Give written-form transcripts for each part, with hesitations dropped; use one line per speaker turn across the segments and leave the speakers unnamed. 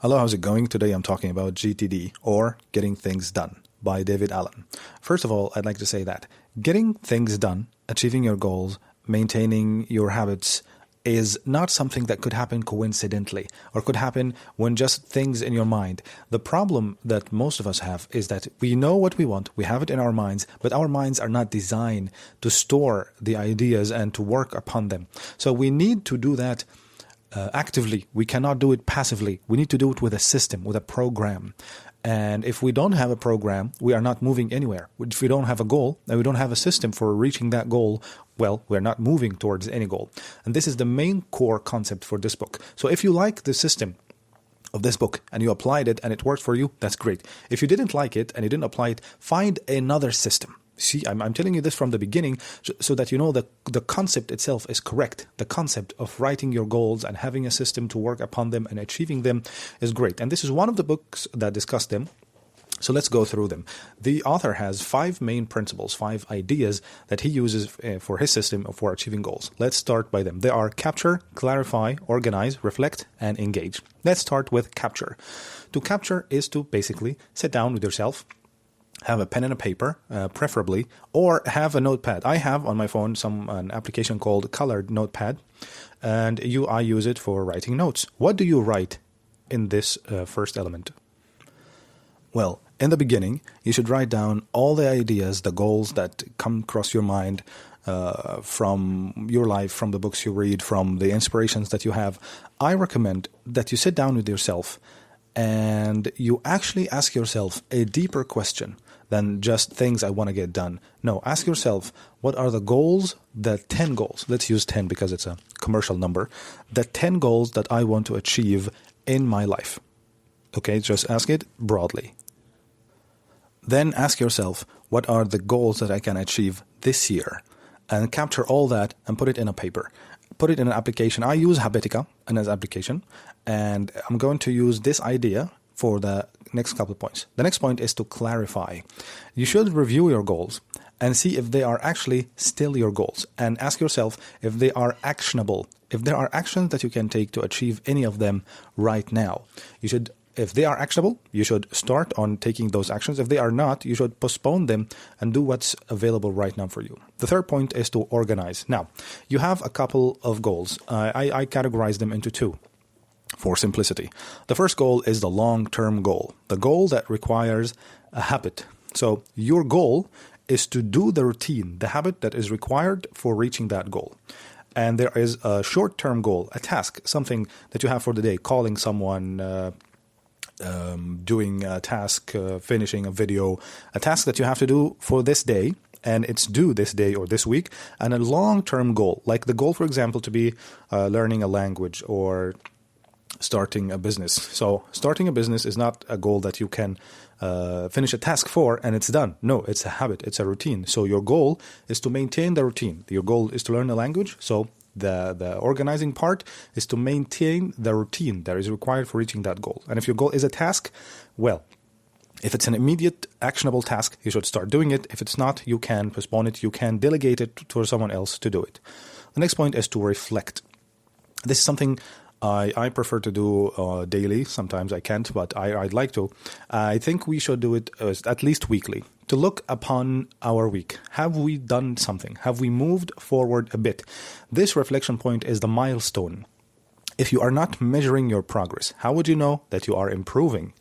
Hello, how's it going? Today I'm talking about GTD, or Getting Things Done, by David Allen. First of all, I'd like to say that getting things done, achieving your goals, maintaining your habits is not something that could happen coincidentally or could happen when just things in your mind. The problem that most of us have is that we know what we want, we have it in our minds, but our minds are not designed to store the ideas and to work upon them. So we need to do that actively. We cannot do it passively. We need to do it with a system, with a program. And if we don't have a program, we are not moving anywhere. If we don't have a goal and we don't have a system for reaching that goal, well, we're not moving towards any goal. And this is the main core concept for this book. So if you like the system of this book and you applied it and it worked for you, that's great. If you didn't like it and you didn't apply it, find another system. See, I'm telling you this from the beginning so that you know that the concept itself is correct. The concept of writing your goals and having a system to work upon them and achieving them is great. And this is one of the books that discuss them. So let's go through them. The author has 5 main principles, 5 ideas that he uses for his system for achieving goals. Let's start by them. They are capture, clarify, organize, reflect, and engage. Let's start with capture. To capture is to basically sit down with yourself, have a pen and a paper, preferably, or have a notepad. I have on my phone an application called Colored Notepad, and I use it for writing notes. What do you write in this first element? Well, in the beginning, you should write down all the ideas, the goals that come across your mind from your life, from the books you read, from the inspirations that you have. I recommend that you sit down with yourself and you actually ask yourself a deeper question than just things I want to get done. No, ask yourself, what are the goals, the 10 goals, let's use 10 because it's a commercial number, the 10 goals that I want to achieve in my life. Okay, just ask it broadly. Then ask yourself, what are the goals that I can achieve this year? And capture all that and put it in a paper. Put it in an application. I use Habitica as an application, and I'm going to use this idea for the next couple of points. The next point is to clarify. You should review your goals and see if they are actually still your goals, and ask yourself if they are actionable, if there are actions that you can take to achieve any of them right now. If they are actionable, you should start on taking those actions. If they are not, you should postpone them and do what's available right now for you. The third point is to organize. Now, you have a couple of goals. I categorize them into 2 for simplicity. The first goal is the long-term goal, the goal that requires a habit. So your goal is to do the routine, the habit that is required for reaching that goal. And there is a short-term goal, a task, something that you have for the day, calling someone, doing a task, finishing a video, a task that you have to do for this day, and it's due this day or this week, and a long-term goal, like the goal, for example, to be learning a language or starting a business. So starting a business is not a goal that you can finish a task for and it's done. No, it's a habit, it's a routine. So your goal is to maintain the routine. Your goal is to learn a language, so the organizing part is to maintain the routine that is required for reaching that goal. And if your goal is a task, well, if it's an immediate actionable task, you should start doing it. If it's not, you can postpone it. You can delegate it to someone else to do it. The next point is to reflect. This is something I prefer to do daily. Sometimes I can't, but I'd like to. I think we should do it at least weekly, to look upon our week. Have we done something? Have we moved forward a bit? This reflection point is the milestone. If you are not measuring your progress, how would you know that you are improving?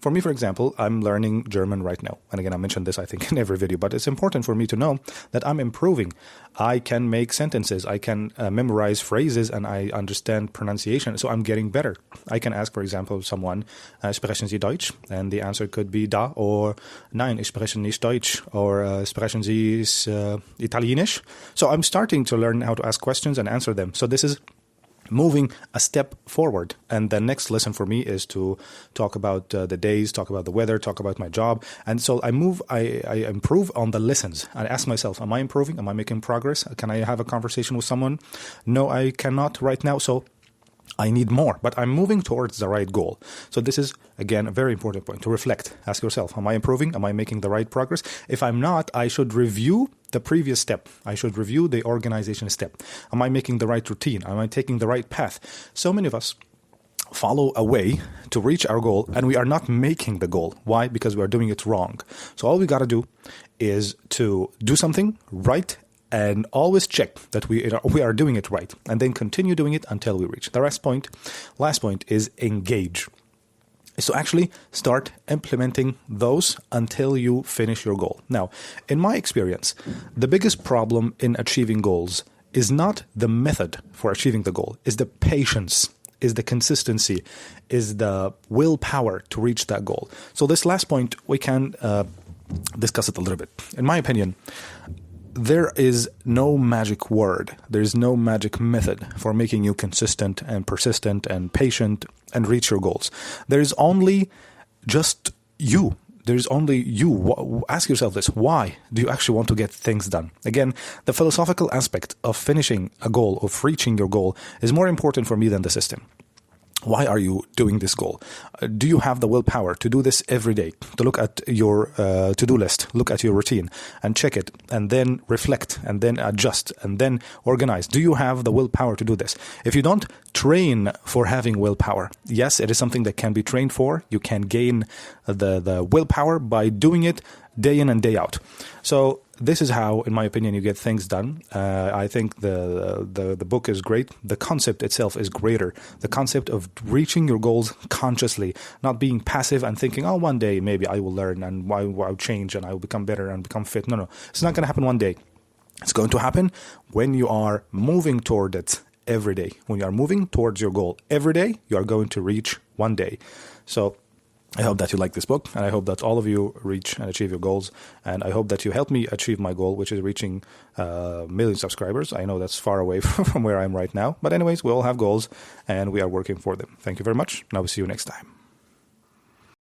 For me, for example, I'm learning German right now. And again, I mentioned this, I think, in every video, but it's important for me to know that I'm improving. I can make sentences, I can memorize phrases, and I understand pronunciation, so I'm getting better. I can ask, for example, someone, sprechen Sie Deutsch? And the answer could be da, or nein, ich spreche nicht Deutsch, or sprechen Sie Italienisch? So I'm starting to learn how to ask questions and answer them. So this is moving a step forward. And the next lesson for me is to talk about the days, talk about the weather, talk about my job. And so I improve on the lessons. I ask myself, am I improving? Am I making progress? Can I have a conversation with someone? No, I cannot right now. So I need more, but I'm moving towards the right goal. So this is, again, a very important point to reflect. Ask yourself, am I improving? Am I making the right progress? If I'm not, I should review the previous step. I should review the organization step. Am I making the right routine? Am I taking the right path? So many of us follow a way to reach our goal and we are not making the goal. Why? Because we are doing it wrong. So all we got to do is to do something right and always check that we are doing it right, and then continue doing it until we reach. The last point is engage. So actually start implementing those until you finish your goal. Now, in my experience, the biggest problem in achieving goals is not the method for achieving the goal, is the patience, is the consistency, is the willpower to reach that goal. So this last point, we can discuss it a little bit. In my opinion, there is no magic word. There is no magic method for making you consistent and persistent and patient and reach your goals. There is only just you. There is only you. Ask yourself this. Why do you actually want to get things done? Again, the philosophical aspect of finishing a goal, of reaching your goal, is more important for me than the system. Why are you doing this goal? Do you have the willpower to do this every day? To look at your to-do list, look at your routine and check it, and then reflect, and then adjust, and then organize. Do you have the willpower to do this? If you don't, train for having willpower. Yes, it is something that can be trained for. You can gain the willpower by doing it day in and day out. So this is how, in my opinion, you get things done. I think the book is great. The concept itself is greater. The concept of reaching your goals consciously, not being passive and thinking, oh, one day maybe I will learn and I'll change and I will become better and become fit. No, it's not going to happen one day. It's going to happen when you are moving toward it every day. When you are moving towards your goal every day, you are going to reach one day. So I hope that you like this book, and I hope that all of you reach and achieve your goals, and I hope that you help me achieve my goal, which is reaching 1 million subscribers. I know that's far away from where I am right now, but anyways, we all have goals, and we are working for them. Thank you very much, and I will see you next time.